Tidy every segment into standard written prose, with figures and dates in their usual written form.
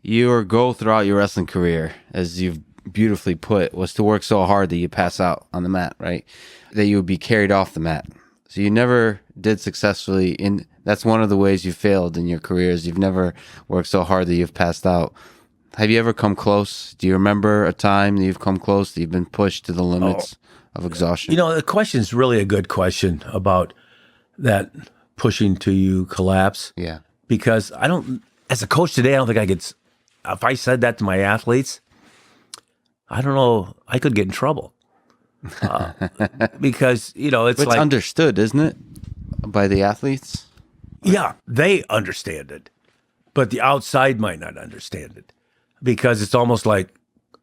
your goal throughout your wrestling career, as you've beautifully put, was to work so hard that you pass out on the mat, right? That you would be carried off the mat. So you never did successfully that's one of the ways you failed in your careers. You've never worked so hard that you've passed out. Have you ever come close? Do you remember a time that you've come close, that you've been pushed to the limits of exhaustion? The question is really a good question about that pushing to you collapse. Yeah. Because as a coach today, I don't think I could, if I said that to my athletes, I don't know, I could get in trouble. Because, it's like understood, isn't it? By the athletes? Yeah, they understand it, but the outside might not understand it, because it's almost like,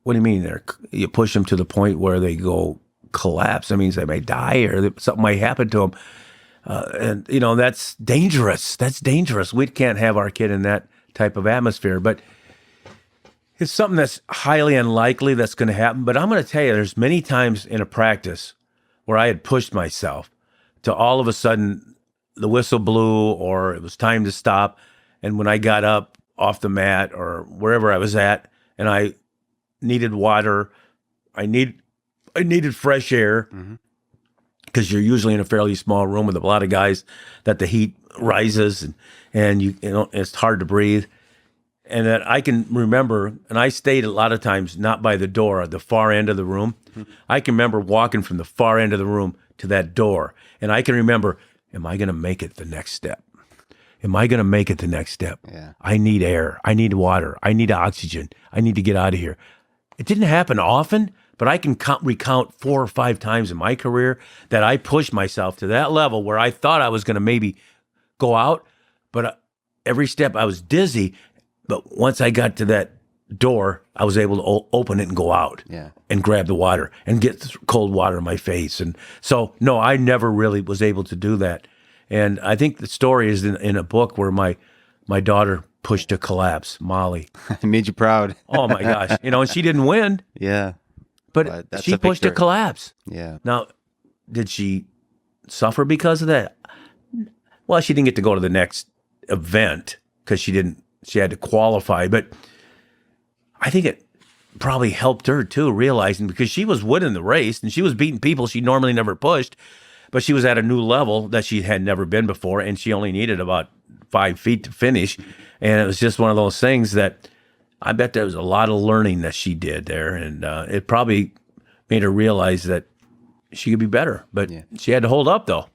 what do you mean? You push them to the point where they go collapse. That means they may die or something might happen to them. And that's dangerous. That's dangerous. We can't have our kid in that type of atmosphere, but it's something that's highly unlikely that's going to happen. But I'm going to tell you, there's many times in a practice where I had pushed myself to all of a sudden the whistle blew or it was time to stop. And when I got up off the mat or wherever I was at and I needed water, I needed fresh air, because you're usually in a fairly small room with a lot of guys that the heat rises and it's hard to breathe. And that I can remember, and I stayed a lot of times not by the door, at the far end of the room. I can remember walking from the far end of the room to that door. And I can remember, am I going to make it the next step? Am I going to make it the next step? Yeah. I need air. I need water. I need oxygen. I need to get out of here. It didn't happen often, but I can recount 4 or 5 times in my career that I pushed myself to that level where I thought I was going to maybe go out, but every step I was dizzy. But once I got to that door, I was able to open it and go out and grab the water and get cold water in my face. And so, no, I never really was able to do that. And I think the story is in a book where my daughter pushed to collapse, Molly. I made you proud. Oh, my gosh. And she didn't win. Yeah. But she pushed to collapse. Yeah. Now, did she suffer because of that? Well, she didn't get to go to the next event because she had to qualify. But I think it probably helped her too, realizing, because she was winning the race and she was beating people she normally never pushed, but she was at a new level that she had never been before, and she only needed about 5 feet to finish. And it was just one of those things that I bet there was a lot of learning that she did there, and it probably made her realize that she could be better. But she had to hold up, though.